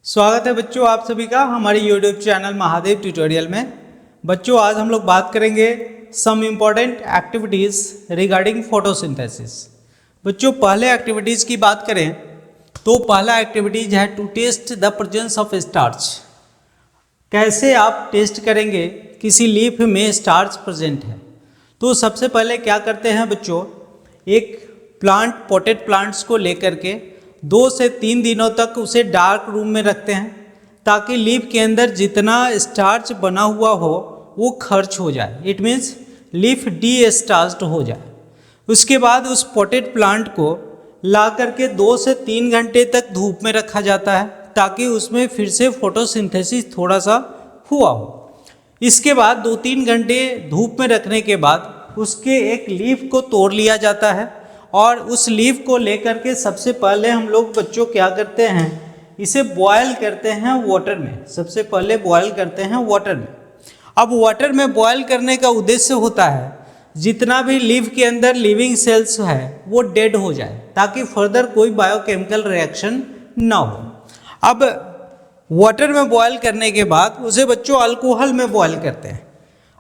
स्वागत है बच्चों आप सभी का हमारे YouTube चैनल महादेव ट्यूटोरियल में। बच्चों आज हम लोग बात करेंगे some important activities regarding photosynthesis. बच्चों पहले एक्टिविटीज़ की बात करें तो पहला एक्टिविटीज़ है to test the presence of starch. कैसे आप टेस्ट करेंगे किसी लीफ में स्टार्च प्रेजेंट है। तो सबसे पहले क्या करते हैं बच्चों, एक प्लांट पॉटेड प्लांट्स को लेकर के 2 से 3 दिनों तक उसे डार्क रूम में रखते हैं ताकि लीफ के अंदर जितना स्टार्च बना हुआ हो वो खर्च हो जाए, इट मीन्स लीफ डी स्टार्च्ड हो जाए। उसके बाद उस पॉटेड प्लांट को ला करके 2 से 3 घंटे तक धूप में रखा जाता है ताकि उसमें फिर से फोटोसिंथेसिस थोड़ा सा हुआ हो। इसके बाद 2-3 घंटे धूप में रखने के बाद उसके एक लीफ को तोड़ लिया जाता है और उस लीफ को लेकर के सबसे पहले हम लोग बच्चों क्या करते हैं, इसे बॉयल करते हैं वाटर में। सबसे पहले बॉयल करते हैं वाटर में। अब वाटर में बॉयल करने का उद्देश्य होता है जितना भी लीफ के अंदर लिविंग सेल्स है वो डेड हो जाए ताकि फर्दर कोई बायोकेमिकल रिएक्शन ना हो। अब वाटर में बॉयल करने के बाद उसे बच्चों अल्कोहल में बॉयल करते हैं।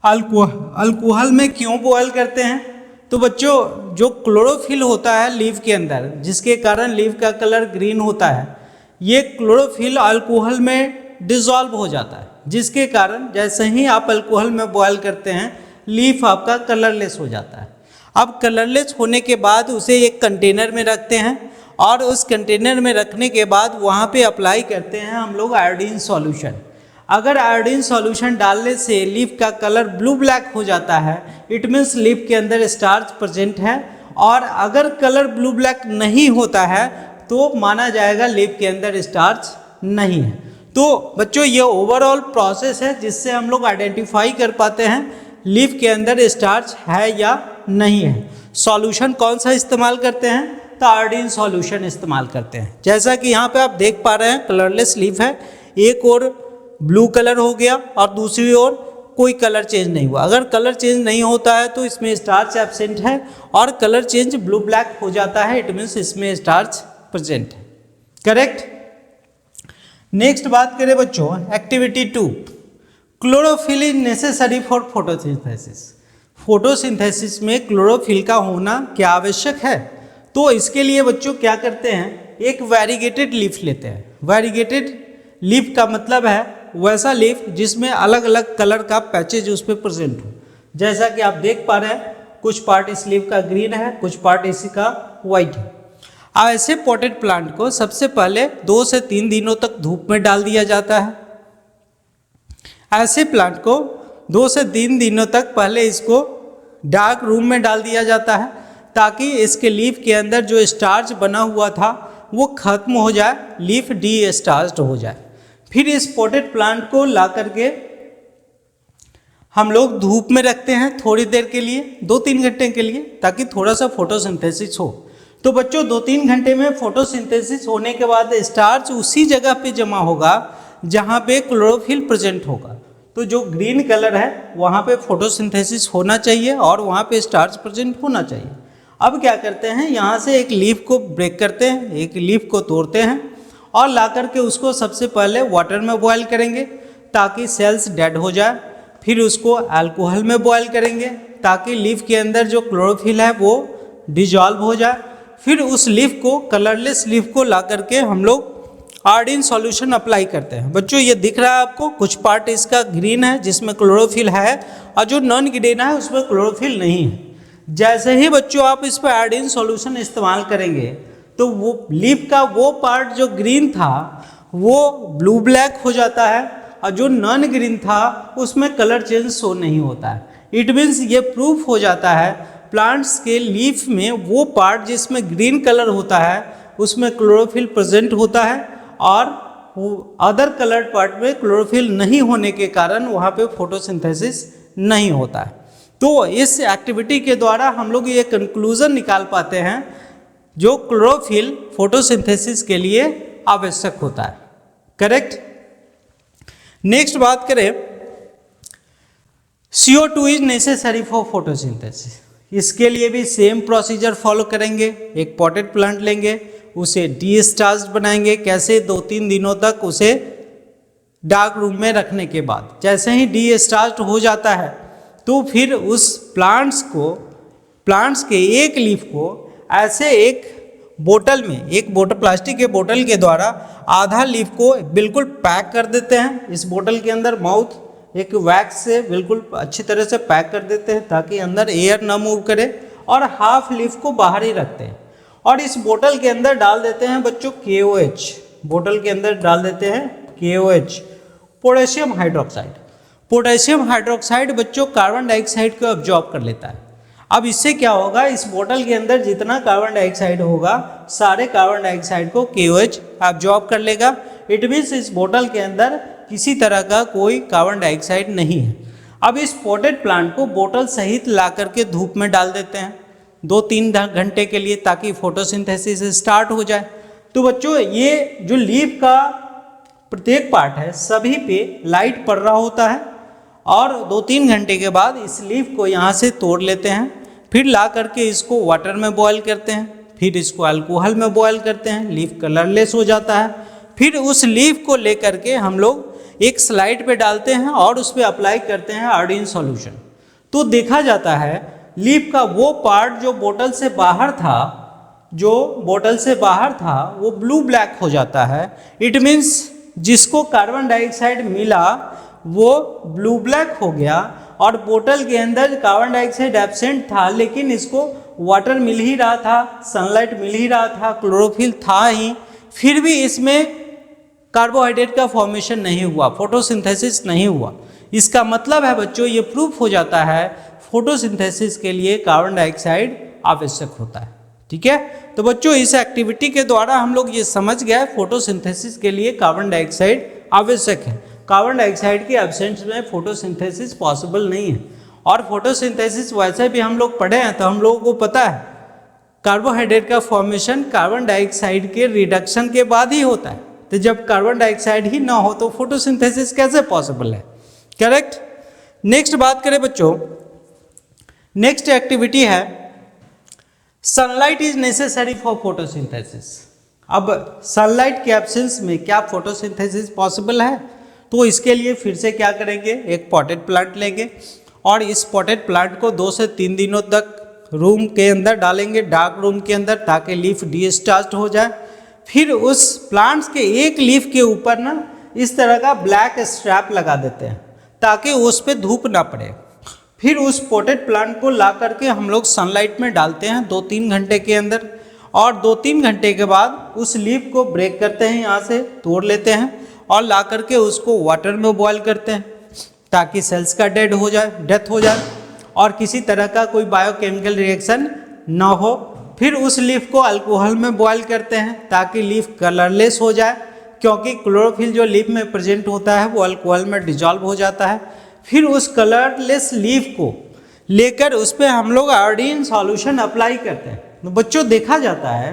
अल्कोहल में क्यों बॉयल करते हैं, तो बच्चों जो क्लोरोफिल होता है लीफ के अंदर जिसके कारण लीफ का कलर ग्रीन होता है, ये क्लोरोफिल अल्कोहल में डिसॉल्व हो जाता है, जिसके कारण जैसे ही आप अल्कोहल में बॉयल करते हैं लीफ आपका कलरलेस हो जाता है। अब कलरलेस होने के बाद उसे एक कंटेनर में रखते हैं और उस कंटेनर में रखने के बाद वहाँ पे अप्लाई करते हैं हम लोग आयोडीन सॉल्यूशन। अगर आयोडीन सॉल्यूशन डालने से लीफ का कलर ब्लू ब्लैक हो जाता है, इट मीन्स लीफ के अंदर स्टार्च प्रेजेंट है। और अगर कलर ब्लू ब्लैक नहीं होता है तो माना जाएगा लीफ के अंदर स्टार्च नहीं है। तो बच्चों ये ओवरऑल प्रोसेस है जिससे हम लोग आइडेंटिफाई कर पाते हैं लीफ के अंदर स्टार्च है या नहीं है। सॉल्यूशन कौन सा इस्तेमाल करते हैं, तो आयोडीन सॉल्यूशन इस्तेमाल करते हैं। जैसा कि यहाँ पे आप देख पा रहे हैं कलरलेस लीफ है, एक और ब्लू कलर हो गया और दूसरी ओर कोई कलर चेंज नहीं हुआ। अगर कलर चेंज नहीं होता है तो इसमें स्टार्च एब्सेंट है और कलर चेंज ब्लू ब्लैक हो जाता है, इट मीन्स इसमें स्टार्च प्रेजेंट है। करेक्ट। नेक्स्ट बात करें बच्चों activity 2, chlorophyll is necessary for photosynthesis. Photosynthesis में क्लोरोफिल का होना क्या आवश्यक है, तो इसके लिए बच्चों क्या करते हैं, एक वैरीगेटेड लीफ लेते हैं। वैरीगेटेड लीफ का मतलब है वैसा लीफ जिसमें अलग अलग कलर का पैचेज उस पर प्रेजेंट हो। जैसा कि आप देख पा रहे हैं कुछ पार्ट इस लीफ का ग्रीन है, कुछ पार्ट इसी का वाइट है। अब ऐसे पॉटेड प्लांट को सबसे पहले 2 से 3 दिनों तक धूप में डाल दिया जाता है। ऐसे प्लांट को 2 से 3 दिनों तक पहले इसको डार्क रूम में डाल दिया जाता है ताकि इसके लीफ के अंदर जो स्टार्च बना हुआ था वो खत्म हो जाए, लीफ डी स्टार्च्ड हो जाए। फिर इस पॉटेड प्लांट को ला करके हम लोग धूप में रखते हैं थोड़ी देर के लिए, 2-3 घंटे के लिए, ताकि थोड़ा सा फोटोसिंथेसिस हो। तो बच्चों 2-3 घंटे में फोटोसिंथेसिस होने के बाद स्टार्च उसी जगह पे जमा होगा जहाँ पे क्लोरोफिल प्रेजेंट होगा। तो जो ग्रीन कलर है वहाँ पे फोटोसिंथेसिस होना चाहिए और वहाँ पे स्टार्च प्रेजेंट होना चाहिए। अब क्या करते हैं, यहाँ से एक लीफ को ब्रेक करते हैं, एक लीफ को तोड़ते हैं और ला करके उसको सबसे पहले वाटर में बॉयल करेंगे ताकि सेल्स डेड हो जाए। फिर उसको अल्कोहल में बॉयल करेंगे ताकि लीफ के अंदर जो क्लोरोफिल है वो डिजॉल्व हो जाए। फिर उस लीफ को, कलरलेस लीफ को ला करके हम लोग आयोडीन सॉल्यूशन अप्लाई करते हैं। बच्चों ये दिख रहा है आपको, कुछ पार्ट इसका ग्रीन है जिसमें क्लोरोफिल है और जो नॉन ग्रीन है उसमें क्लोरोफिल नहीं है। जैसे ही बच्चों आप इस पर आयोडीन सॉल्यूशन इस्तेमाल करेंगे तो वो लीफ का वो पार्ट जो ग्रीन था वो ब्लू ब्लैक हो जाता है और जो नॉन ग्रीन था उसमें कलर चेंज शो नहीं होता है। इट मीन्स ये प्रूफ हो जाता है प्लांट्स के लीफ में वो पार्ट जिसमें ग्रीन कलर होता है उसमें क्लोरोफिल प्रेजेंट होता है और अदर कलर्ड पार्ट में क्लोरोफिल नहीं होने के कारण वहाँ पे फोटोसिंथेसिस नहीं होता है। तो इस एक्टिविटी के द्वारा हम लोग ये कंक्लूजन निकाल पाते हैं जो क्लोरोफिल फोटोसिंथेसिस के लिए आवश्यक होता है। करेक्ट। नेक्स्ट बात करें, CO2 is necessary for photosynthesis. इसके लिए भी सेम प्रोसीजर फॉलो करेंगे। एक पॉटेड प्लांट लेंगे, उसे डिस्चार्ज बनाएंगे। कैसे? 2-3 दिनों तक उसे डार्क रूम में रखने के बाद जैसे ही डिस्चार्ज हो जाता है तो फिर उस प्लांट्स के एक लीफ को ऐसे एक बोतल में, एक बोतल प्लास्टिक के बोतल के द्वारा आधा लीफ को बिल्कुल पैक कर देते हैं। इस बोतल के अंदर माउथ एक वैक्स से बिल्कुल अच्छी तरह से पैक कर देते हैं ताकि अंदर एयर ना मूव करे, और हाफ लीफ को बाहर ही रखते हैं। और इस बोतल के अंदर डाल देते हैं बच्चों KOH, बोतल के अंदर डाल देते हैं KOH, potassium hydroxide. Potassium hydroxide बच्चों कार्बन डाइऑक्साइड को अब्जॉर्ब कर लेता है। अब इससे क्या होगा, इस बोतल के अंदर जितना कार्बन डाइऑक्साइड होगा सारे कार्बन डाइऑक्साइड को KOH अब्जॉर्ब कर लेगा। इट मीन्स इस बोतल के अंदर किसी तरह का कोई कार्बन डाइऑक्साइड नहीं है। अब इस पॉटेड प्लांट को बोतल सहित ला करके धूप में डाल देते हैं 2-3 घंटे के लिए ताकि फोटोसिंथेसिस स्टार्ट हो जाए। तो बच्चों ये जो लीफ का प्रत्येक पार्ट है सभी पे लाइट पड़ रहा होता है, और 2-3 घंटे के बाद इस लीफ को यहाँ से तोड़ लेते हैं, फिर ला करके इसको वाटर में बॉयल करते हैं, फिर इसको अल्कोहल में बॉयल करते हैं, लीफ कलरलेस हो जाता है। फिर उस लीफ को लेकर के हम लोग एक स्लाइड पे डालते हैं और उस पर अप्लाई करते हैं आयोडीन सॉल्यूशन। तो देखा जाता है लीफ का वो पार्ट जो बोतल से बाहर था वो ब्लू ब्लैक हो जाता है। इट मीन्स जिसको कार्बन डाइऑक्साइड मिला वो ब्लू ब्लैक हो गया, और बोतल के अंदर कार्बन डाइऑक्साइड एब्सेंट था लेकिन इसको वाटर मिल ही रहा था, सनलाइट मिल ही रहा था, क्लोरोफिल था ही, फिर भी इसमें कार्बोहाइड्रेट का फॉर्मेशन नहीं हुआ, फोटोसिंथेसिस नहीं हुआ। इसका मतलब है बच्चों ये प्रूफ हो जाता है फोटोसिंथेसिस के लिए कार्बन डाइऑक्साइड आवश्यक होता है। ठीक है, तो बच्चों इस एक्टिविटी के द्वारा हम लोग ये समझ गए फोटोसिंथेसिस के लिए कार्बन डाइऑक्साइड आवश्यक है। कार्बन डाइऑक्साइड के एब्सेंस में फोटोसिंथेसिस पॉसिबल नहीं है। और फोटोसिंथेसिस वैसे भी हम लोग पढ़े हैं तो हम लोगों को पता है कार्बोहाइड्रेट का फॉर्मेशन कार्बन डाइऑक्साइड के रिडक्शन के बाद ही होता है। तो जब कार्बन डाइऑक्साइड ही ना हो तो फोटोसिंथेसिस कैसे पॉसिबल है? करेक्ट। नेक्स्ट बात करें बच्चों, नेक्स्ट एक्टिविटी है sunlight is necessary for photosynthesis. अब सनलाइट के एब्सेंस में क्या फोटोसिंथेसिस पॉसिबल है? तो इसके लिए फिर से क्या करेंगे, एक पॉटेड प्लांट लेंगे और इस पॉटेड प्लांट को 2 से 3 दिनों तक रूम के अंदर डालेंगे, डार्क रूम के अंदर, ताकि लीफ डिस्चार्ज हो जाए। फिर उस प्लांट्स के एक लीफ के ऊपर ना इस तरह का ब्लैक स्ट्रैप लगा देते हैं ताकि उस पर धूप ना पड़े। फिर उस पॉटेड प्लांट को ला करके हम लोग सनलाइट में डालते हैं 2-3 घंटे के अंदर, और 2-3 घंटे के बाद उस लीफ को ब्रेक करते हैं, यहाँ से तोड़ लेते हैं और ला करके उसको वाटर में बॉयल करते हैं ताकि सेल्स का डेथ हो जाए और किसी तरह का कोई बायोकेमिकल रिएक्शन ना हो। फिर उस लीफ को अल्कोहल में बॉयल करते हैं ताकि लीफ कलरलेस हो जाए, क्योंकि क्लोरोफिल जो लीफ में प्रेजेंट होता है वो अल्कोहल में डिजॉल्व हो जाता है। फिर उस कलरलेस लीफ को लेकर उस पर हम लोग आयोडीन सॉल्यूशन अप्लाई करते हैं। तो बच्चों देखा जाता है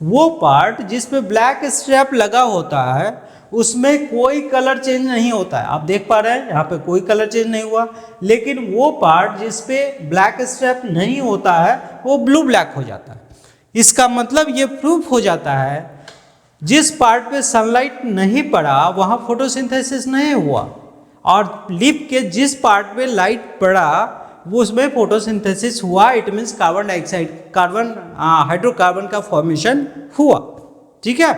वो पार्ट जिस पे ब्लैक स्ट्रैप लगा होता है उसमें कोई कलर चेंज नहीं होता है। आप देख पा रहे हैं यहाँ पे कोई कलर चेंज नहीं हुआ, लेकिन वो पार्ट जिस पे ब्लैक स्ट्रैप नहीं होता है वो ब्लू ब्लैक हो जाता है। इसका मतलब ये प्रूफ हो जाता है जिस पार्ट पे सनलाइट नहीं पड़ा वहाँ फोटोसिंथेसिस नहीं हुआ, और लीफ के जिस पार्ट पे लाइट पड़ा वो उसमें फोटोसिंथेसिस हुआ। It means carbon dioxide hydrocarbon का फॉर्मेशन हुआ। ठीक है,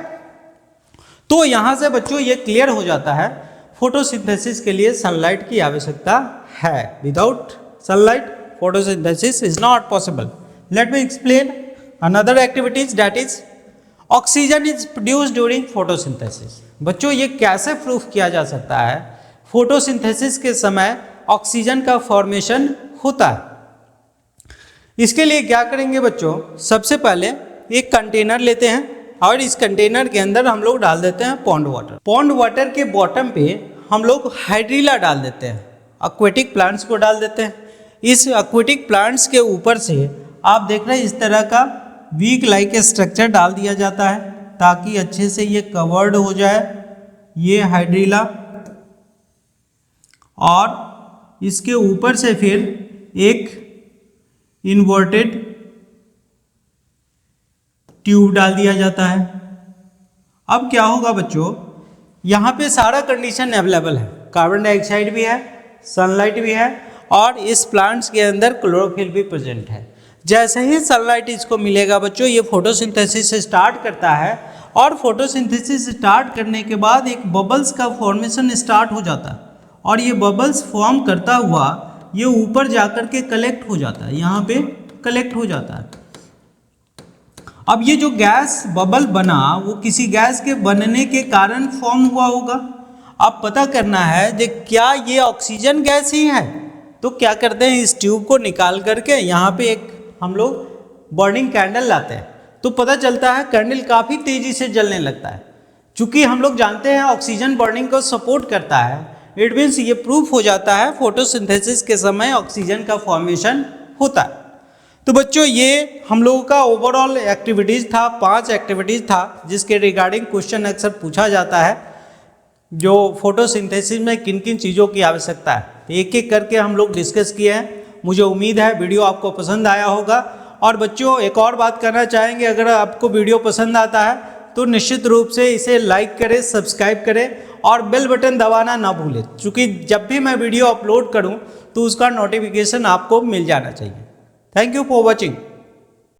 तो यहाँ से बच्चों ये क्लियर हो जाता है फोटोसिंथेसिस के लिए सनलाइट की आवश्यकता है। Without sunlight photosynthesis is not possible. Let me explain another activities, that is oxygen is produced during photosynthesis. बच्चों ये कैसे प्रूफ किया जा सकता है फोटोसिंथेसिस के समय ऑक्सीजन का फॉर्मेशन होता है? इसके लिए क्या करेंगे बच्चों, सबसे पहले एक कंटेनर लेते हैं और इस कंटेनर के अंदर हम लोग डाल देते हैं पॉन्ड वाटर। पॉन्ड वाटर के बॉटम पे हम लोग हाइड्रीला डाल देते हैं, एक्वेटिक प्लांट्स को डाल देते हैं। इस एक्वेटिक प्लांट्स के ऊपर से आप देख रहे हैं इस तरह का वीक लाइक स्ट्रक्चर डाल दिया जाता है ताकि अच्छे से ये कवर्ड हो जाए, ये हाइड्रीला, और इसके ऊपर से फिर एक इन्वर्टेड ट्यूब डाल दिया जाता है। अब क्या होगा बच्चों, यहाँ पे सारा कंडीशन अवेलेबल है, कार्बन डाइऑक्साइड भी है, सनलाइट भी है और इस प्लांट्स के अंदर क्लोरोफिल भी प्रेजेंट है। जैसे ही सनलाइट इसको मिलेगा बच्चों, ये फोटोसिंथेसिस स्टार्ट करता है और फोटोसिंथेसिस स्टार्ट करने के बाद एक बबल्स का फॉर्मेशन स्टार्ट हो जाता है और ये बबल्स फॉर्म करता हुआ ये ऊपर जाकर के कलेक्ट हो जाता है, यहाँ पे कलेक्ट हो जाता है। अब ये जो गैस बबल बना वो किसी गैस के बनने के कारण फॉर्म हुआ होगा। अब पता करना है कि क्या ये ऑक्सीजन गैस ही है, तो क्या करते हैं, इस ट्यूब को निकाल करके यहाँ पे एक हम लोग बर्निंग कैंडल लाते हैं, तो पता चलता है कैंडल काफ़ी तेज़ी से जलने लगता है। चूँकि हम लोग जानते हैं ऑक्सीजन बर्निंग को सपोर्ट करता है, इट मीन्स ये प्रूफ हो जाता है फोटोसिंथेसिस के समय ऑक्सीजन का फॉर्मेशन होता है। तो बच्चों ये हम लोगों का ओवरऑल एक्टिविटीज़ था, 5 एक्टिविटीज़ था जिसके रिगार्डिंग क्वेश्चन अक्सर पूछा जाता है, जो फोटोसिंथेसिस में किन किन चीज़ों की आवश्यकता है, एक एक करके हम लोग डिस्कस किए हैं। मुझे उम्मीद है वीडियो आपको पसंद आया होगा। और बच्चों एक और बात करना चाहेंगे, अगर आपको वीडियो पसंद आता है तो निश्चित रूप से इसे लाइक करें, सब्सक्राइब करें और बेल बटन दबाना ना भूलें, क्योंकि जब भी मैं वीडियो अपलोड करूं तो उसका नोटिफिकेशन आपको मिल जाना चाहिए। Thank you for watching.